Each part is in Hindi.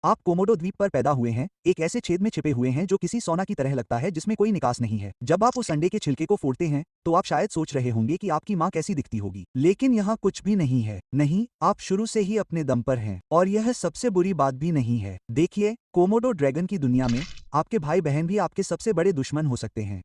आप कोमोडो द्वीप पर पैदा हुए हैं, एक ऐसे छेद में छिपे हुए हैं जो किसी सोना की तरह लगता है जिसमें कोई निकास नहीं है। जब आप उस अंडे के छिलके को फोड़ते हैं तो आप शायद सोच रहे होंगे कि आपकी माँ कैसी दिखती होगी, लेकिन यहाँ कुछ भी नहीं है। नहीं, आप शुरू से ही अपने दम पर हैं, और यह सबसे बुरी बात भी नहीं है। देखिए, कोमोडो ड्रैगन की दुनिया में आपके भाई बहन भी आपके सबसे बड़े दुश्मन हो सकते हैं।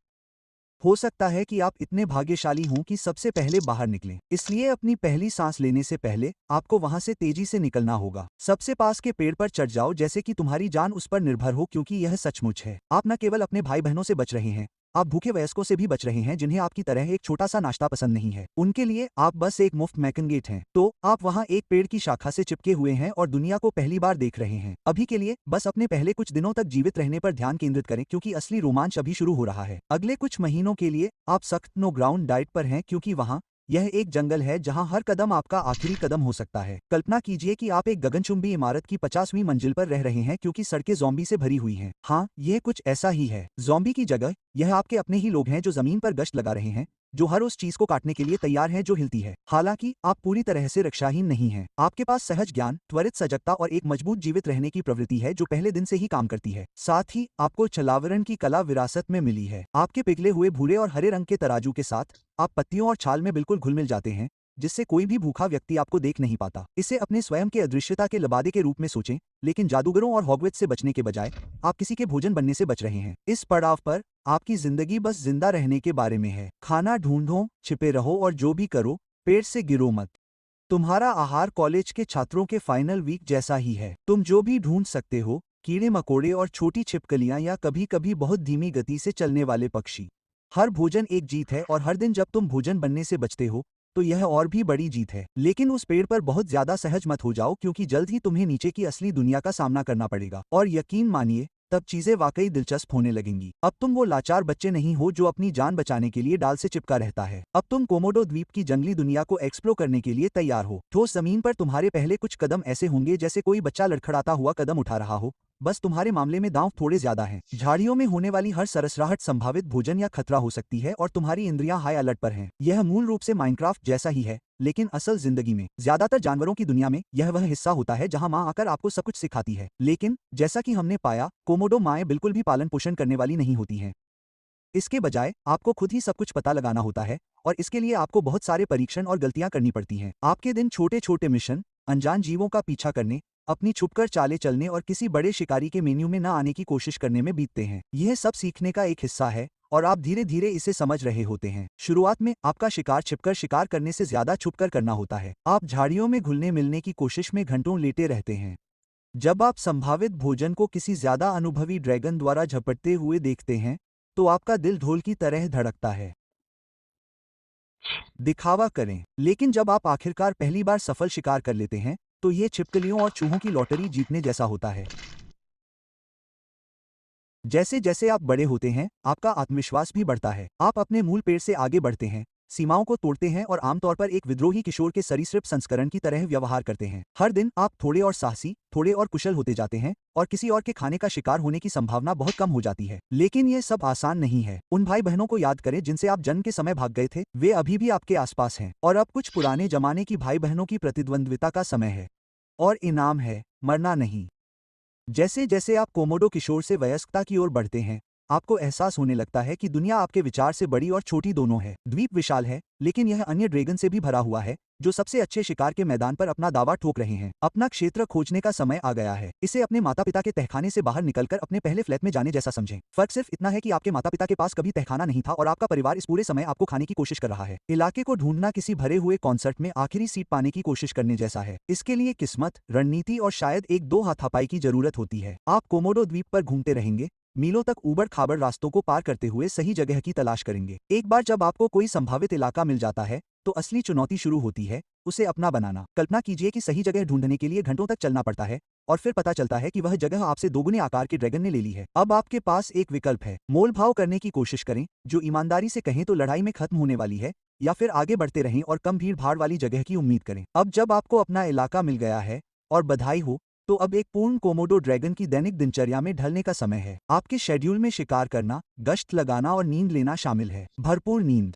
हो सकता है कि आप इतने भाग्यशाली हों कि सबसे पहले बाहर निकलें। इसलिए अपनी पहली सांस लेने से पहले आपको वहां से तेजी से निकलना होगा। सबसे पास के पेड़ पर चढ़ जाओ जैसे कि तुम्हारी जान उस पर निर्भर हो, क्योंकि यह सचमुच है। आप न केवल अपने भाई बहनों से बच रहे हैं, आप भूखे वयस्कों से भी बच रहे हैं जिन्हें आपकी तरह एक छोटा सा नाश्ता पसंद नहीं है। उनके लिए आप बस एक मुफ्त मैकनगेट हैं। तो आप वहां एक पेड़ की शाखा से चिपके हुए हैं और दुनिया को पहली बार देख रहे हैं। अभी के लिए बस अपने पहले कुछ दिनों तक जीवित रहने पर ध्यान केंद्रित करें, क्योंकि असली रोमांच अभी शुरू हो रहा है। अगले कुछ महीनों के लिए आप सख्त नो ग्राउंड डाइट पर हैं, क्योंकि वहां यह एक जंगल है जहां हर कदम आपका आखिरी कदम हो सकता है। कल्पना कीजिए कि आप एक गगनचुंबी इमारत की 50वीं मंजिल पर रह रहे हैं, क्योंकि सड़कें ज़ॉम्बी से भरी हुई हैं। हाँ, यह कुछ ऐसा ही है। ज़ॉम्बी की जगह यह आपके अपने ही लोग हैं जो जमीन पर गश्त लगा रहे हैं, जो हर उस चीज को काटने के लिए तैयार है जो हिलती है। हालांकि आप पूरी तरह से रक्षाहीन नहीं हैं। आपके पास सहज ज्ञान, त्वरित सजगता और एक मजबूत जीवित रहने की प्रवृत्ति है जो पहले दिन से ही काम करती है। साथ ही आपको छलावरण की कला विरासत में मिली है। आपके पिघले हुए भूरे और हरे रंग के तराजू के साथ आप पत्तियों और छाल में बिल्कुल घुल मिल जाते हैं, जिससे कोई भी भूखा व्यक्ति आपको देख नहीं पाता। इसे अपने स्वयं के अदृश्यता के लबादे के रूप में सोचें, लेकिन जादूगरों और हॉगवर्ट्स से बचने के बजाय आप किसी के भोजन बनने से बच रहे हैं। इस पड़ाव पर आपकी जिंदगी बस जिंदा रहने के बारे में है। खाना ढूंढो, छिपे रहो और जो भी करो, पेड़ से गिरो मत। तुम्हारा आहार कॉलेज के छात्रों के फाइनल वीक जैसा ही है। तुम जो भी ढूंढ सकते हो, कीड़े मकोड़े और छोटी छिपकलियां या कभी कभी बहुत धीमी गति से चलने वाले पक्षी। हर भोजन एक जीत है, और हर दिन जब तुम भोजन बनने से बचते हो तो यह और भी बड़ी जीत है। लेकिन उस पेड़ पर बहुत ज्यादा सहज मत हो जाओ, क्योंकि जल्द ही तुम्हें नीचे की असली दुनिया का सामना करना पड़ेगा। और यकीन मानिए, तब चीजें वाकई दिलचस्प होने लगेंगी। अब तुम वो लाचार बच्चे नहीं हो जो अपनी जान बचाने के लिए डाल से चिपका रहता है। अब तुम कोमोडो द्वीप की जंगली दुनिया को एक्सप्लोर करने के लिए तैयार हो। ठोस जमीन पर तुम्हारे पहले कुछ कदम ऐसे होंगे जैसे कोई बच्चा लड़खड़ाता हुआ कदम उठा रहा हो, बस तुम्हारे मामले में दांव थोड़े ज्यादा हैं। झाड़ियों में होने वाली हर सरसराहट संभावित भोजन या खतरा हो सकती है, और तुम्हारी इंद्रियां हाई अलर्ट पर हैं। यह मूल रूप से माइनक्राफ्ट जैसा ही है, लेकिन असल जिंदगी में ज्यादातर जानवरों की दुनिया में यह वह हिस्सा होता है जहां माँ आकर आपको सब कुछ सिखाती है। लेकिन जैसा कि हमने पाया, कोमोडो माएं बिल्कुल भी पालन पोषण करने वाली नहीं होती हैं। इसके बजाय आपको खुद ही सब कुछ पता लगाना होता है, और इसके लिए आपको बहुत सारे परीक्षण और गलतियां करनी पड़ती हैं। आपके दिन छोटे छोटे मिशन, अनजान जीवों का पीछा करने, अपनी छुपकर चाले चलने और किसी बड़े शिकारी के मेन्यू में न आने की कोशिश करने में बीतते हैं। यह सब सीखने का एक हिस्सा है, और आप धीरे धीरे इसे समझ रहे होते हैं। शुरुआत में आपका शिकार छिपकर शिकार करने से ज्यादा छुपकर करना होता है। आप झाड़ियों में घुलने मिलने की कोशिश में घंटों लेटे रहते हैं। जब आप संभावित भोजन को किसी ज्यादा अनुभवी ड्रैगन द्वारा झपटते हुए देखते हैं, तो आपका दिल ढोल की तरह धड़कता है। दिखावा करें, लेकिन जब आप आखिरकार पहली बार सफल शिकार कर लेते हैं, तो ये छिपकलियों और चूहों की लॉटरी जीतने जैसा होता है। जैसे जैसे आप बड़े होते हैं, आपका आत्मविश्वास भी बढ़ता है। आप अपने मूल पेड़ से आगे बढ़ते हैं, सीमाओं को तोड़ते हैं और आमतौर पर एक विद्रोही किशोर के सरीसृप संस्करण की तरह व्यवहार करते हैं। हर दिन आप थोड़े और साहसी, थोड़े और कुशल होते जाते हैं, और किसी और के खाने का शिकार होने की संभावना बहुत कम हो जाती है। लेकिन ये सब आसान नहीं है। उन भाई बहनों को याद करें जिनसे आप जन्म के समय भाग गए थे। वे अभी भी आपके आसपास हैं, और अब कुछ पुराने जमाने की भाई बहनों की प्रतिद्वंद्विता का समय है। और इनाम है मरना नहीं। जैसे जैसे आप कोमोडो किशोर से वयस्कता की ओर बढ़ते हैं, आपको एहसास होने लगता है कि दुनिया आपके विचार से बड़ी और छोटी दोनों है। द्वीप विशाल है, लेकिन यह अन्य ड्रैगन से भी भरा हुआ है, जो सबसे अच्छे शिकार के मैदान पर अपना दावा ठोक रहे हैं। अपना क्षेत्र खोजने का समय आ गया है। इसे अपने माता पिता के तहखाने से बाहर निकलकर अपने पहले फ्लैट में जाने जैसा समझें। फर्क सिर्फ इतना है कि आपके माता पिता के पास कभी तहखाना नहीं था, और आपका परिवार इस पूरे समय आपको खाने की कोशिश कर रहा है। इलाके को ढूंढना किसी भरे हुए कॉन्सर्ट में आखिरी सीट पाने की कोशिश करने जैसा है। इसके लिए किस्मत, रणनीति और शायद एक दो हाथापाई की जरूरत होती है। आप कोमोडो द्वीप पर घूमते रहेंगे, मीलों तक ऊबड़ खाबड़ रास्तों को पार करते हुए सही जगह की तलाश करेंगे। एक बार जब आपको कोई संभावित इलाका मिल जाता है, तो असली चुनौती शुरू होती है, उसे अपना बनाना। कल्पना कीजिए कि सही जगह ढूंढने के लिए घंटों तक चलना पड़ता है, और फिर पता चलता है कि वह जगह आपसे दोगुने आकार के ड्रैगन ने ले ली है। अब आपके पास एक विकल्प है। मोल भाव करने की कोशिश करें, जो ईमानदारी से कहें तो लड़ाई में खत्म होने वाली है, या फिर आगे बढ़ते रहें और कम भीड़ भाड़ वाली जगह की उम्मीद करें। अब जब आपको अपना इलाका मिल गया है, और बधाई हो, तो अब एक पूर्ण कोमोडो ड्रैगन की दैनिक दिनचर्या में ढलने का समय है। आपके शेड्यूल में शिकार करना, गश्त लगाना और नींद लेना शामिल है। भरपूर नींद,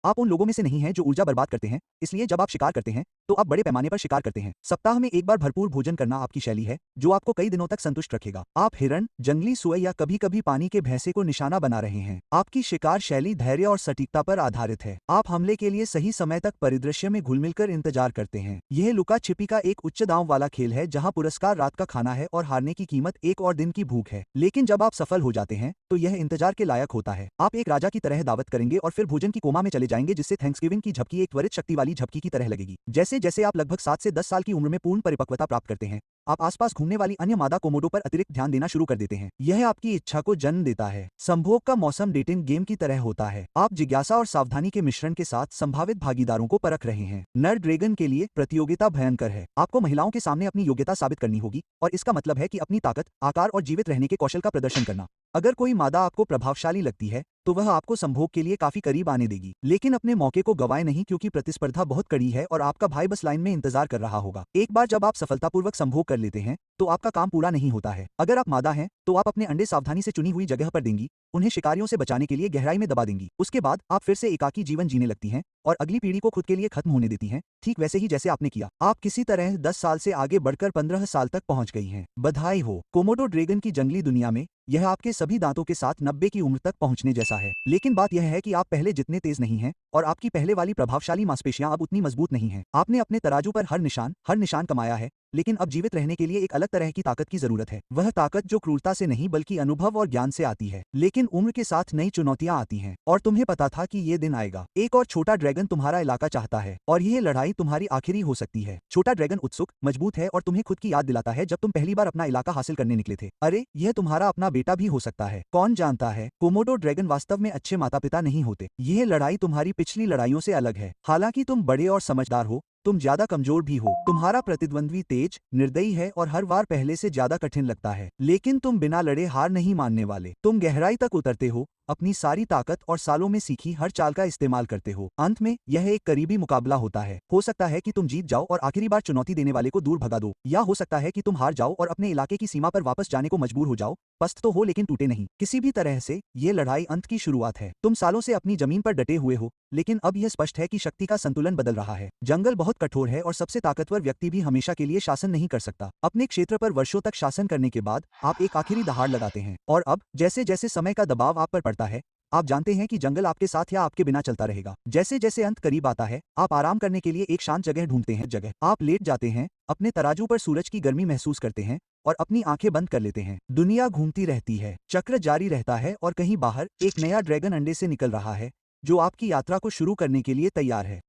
आप उन लोगों में से नहीं हैं जो ऊर्जा बर्बाद करते हैं, इसलिए जब आप शिकार करते हैं तो आप बड़े पैमाने पर शिकार करते हैं। सप्ताह में एक बार भरपूर भोजन करना आपकी शैली है जो आपको कई दिनों तक संतुष्ट रखेगा। आप हिरण, जंगली सुअर या कभी-कभी पानी के भैंसे को निशाना बना रहे हैं। आपकी शिकार शैली धैर्य और सटीकता पर आधारित है। आप हमले के लिए सही समय तक परिदृश्य में घुल-मिलकर इंतजार करते हैं। यह लुका-छिपी का एक उच्च दांव वाला खेल है जहां पुरस्कार रात का खाना है और हारने की कीमत एक और दिन की भूख है। लेकिन जब आप सफल हो जाते हैं तो यह इंतजार के लायक होता है। आप एक राजा की तरह दावत करेंगे और फिर भोजन की कोमा में चले जाएंगे जिससे थैंक्सगिविंग की झपकी एक त्वरित शक्ति वाली झपकी की तरह लगेगी। जैसे जैसे आप लगभग 7 से 10 साल की उम्र में पूर्ण परिपक्वता प्राप्त करते हैं, आप आसपास घूमने वाली अन्य मादा कोमोडो पर अतिरिक्त ध्यान देना शुरू कर देते हैं। यह आपकी इच्छा को जन्म देता है। संभोग का मौसम डेटिंग गेम की तरह होता है। आप जिज्ञासा और सावधानी के मिश्रण के साथ संभावित भागीदारों को परख रहे हैं। नर ड्रैगन के लिए प्रतियोगिता भयंकर है। आपको महिलाओं के सामने अपनी योग्यता साबित करनी होगी और इसका मतलब है कि अपनी ताकत, आकार और जीवित रहने के कौशल का प्रदर्शन करना। अगर कोई मादा आपको प्रभावशाली लगती है तो वह आपको संभोग के लिए काफी करीब आने देगी, लेकिन अपने मौके को गवाए नहीं क्योंकि प्रतिस्पर्धा बहुत कड़ी है और आपका भाई बस लाइन में इंतजार कर रहा होगा। एक बार जब आप सफलतापूर्वक संभोग कर लेते हैं तो आपका काम पूरा नहीं होता है। अगर आप मादा हैं तो आप अपने अंडे सावधानी से चुनी हुई जगह पर देंगी, उन्हें शिकारियों से बचाने के लिए गहराई में दबा देंगी। उसके बाद आप फिर से एकाकी जीवन जीने लगती हैं और अगली पीढ़ी को खुद के लिए खत्म होने देती हैं, ठीक वैसे ही जैसे आपने किया। आप किसी तरह 10 साल से आगे बढ़कर 15 साल तक पहुंच गई हैं। बधाई हो। कोमोडो ड्रैगन की जंगली दुनिया में यह आपके सभी दांतों के साथ 90 की उम्र तक पहुंचने जैसा है। लेकिन बात यह है कि आप पहले जितने तेज नहीं हैं और आपकी पहले वाली प्रभावशाली मांसपेशियां अब उतनी मजबूत नहीं हैं। आपने अपने तराजू पर हर निशान कमाया है, लेकिन अब जीवित रहने के लिए एक अलग तरह की ताकत की जरूरत है। वह ताकत जो क्रूरता से नहीं बल्कि अनुभव और ज्ञान से आती है। लेकिन उम्र के साथ नई चुनौतियां आती हैं और तुम्हें पता था कि ये दिन आएगा। एक और छोटा ड्रैगन तुम्हारा इलाका चाहता है और यह लड़ाई तुम्हारी आखिरी हो सकती है। छोटा ड्रैगन उत्सुक, मजबूत है और तुम्हें खुद की याद दिलाता है जब तुम पहली बार अपना इलाका हासिल करने निकले थे। अरे, यह तुम्हारा अपना बेटा भी हो सकता है। कौन जानता है? कोमोडो ड्रैगन वास्तव में अच्छे माता पिता नहीं होते। यह लड़ाई तुम्हारी पिछली लड़ाइयों से अलग है। हालांकि तुम बड़े और समझदार हो, तुम ज्यादा कमजोर भी हो। तुम्हारा प्रतिद्वंद्वी तेज, निर्दयी है और हर बार पहले से ज्यादा कठिन लगता है। लेकिन तुम बिना लड़े हार नहीं मानने वाले। तुम गहराई तक उतरते हो, अपनी सारी ताकत और सालों में सीखी हर चाल का इस्तेमाल करते हो। अंत में यह एक करीबी मुकाबला होता है। हो सकता है कि तुम जीत जाओ और आखिरी बार चुनौती देने वाले को दूर भगा दो, या हो सकता है कि तुम हार जाओ और अपने इलाके की सीमा पर वापस जाने को मजबूर हो जाओ। पस्त तो हो लेकिन टूटे नहीं। किसी भी तरह से ये लड़ाई अंत की शुरुआत है। तुम सालों से अपनी जमीन पर डटे हुए हो, लेकिन अब यह स्पष्ट है कि शक्ति का संतुलन बदल रहा है। जंगल बहुत कठोर है और सबसे ताकतवर व्यक्ति भी हमेशा के लिए शासन नहीं कर सकता। अपने क्षेत्र पर वर्षों तक शासन करने के बाद आप एक आखिरी दहाड़ लगाते हैं और अब जैसे जैसे समय का दबाव आप पर पड़ता है, आप जानते हैं कि जंगल आपके साथ या आपके बिना चलता रहेगा। जैसे जैसे अंत करीब आता है, आप आराम करने के लिए एक शांत जगह ढूंढते हैं। आप लेट जाते हैं, अपने तराजू पर सूरज की गर्मी महसूस करते हैं और अपनी आंखें बंद कर लेते हैं। दुनिया घूमती रहती है, चक्र जारी रहता है और कहीं बाहर एक नया ड्रैगन अंडे से निकल रहा है जो आपकी यात्रा को शुरू करने के लिए तैयार है।